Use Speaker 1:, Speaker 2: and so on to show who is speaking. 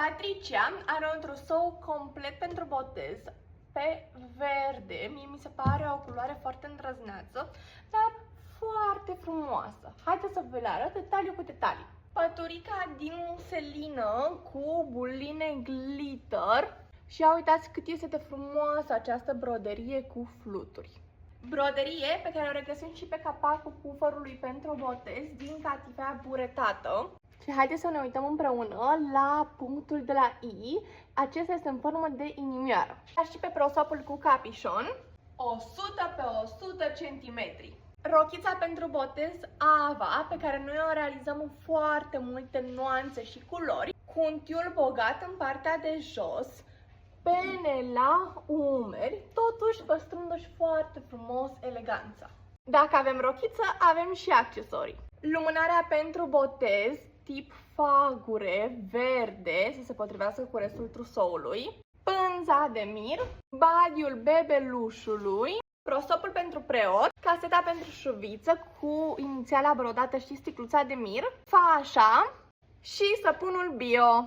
Speaker 1: Patricia are un trusou complet pentru botez pe verde. Mie mi se pare o culoare foarte îndrăzneață, dar foarte frumoasă. Haideți să vă le arăt detaliu cu detaliu. Păturica din muselină cu buline glitter și ia uitați cât este de frumoasă această broderie cu fluturi. Broderie pe care o regăsim și pe capacul pufărului pentru botez din catifea buretată. Și haideți să ne uităm împreună la punctul de la I. Acesta este în formă de inimioară. Dar și pe prosopul cu capișon, 100 pe 100 cm. Rochița pentru botez Ava, pe care noi o realizăm în foarte multe nuanțe și culori, cu un tiul bogat în partea de jos, pene la umeri, totuși păstrându-și foarte frumos eleganța. Dacă avem rochiță, avem și accesorii. Lumânarea pentru botez, tip fagure, verde, să se potrivească cu restul trusoului, pânza de mir, badiul bebelușului, prosopul pentru preot, caseta pentru șuviță cu inițiala brodată și sticluța de mir, fașa și săpunul bio.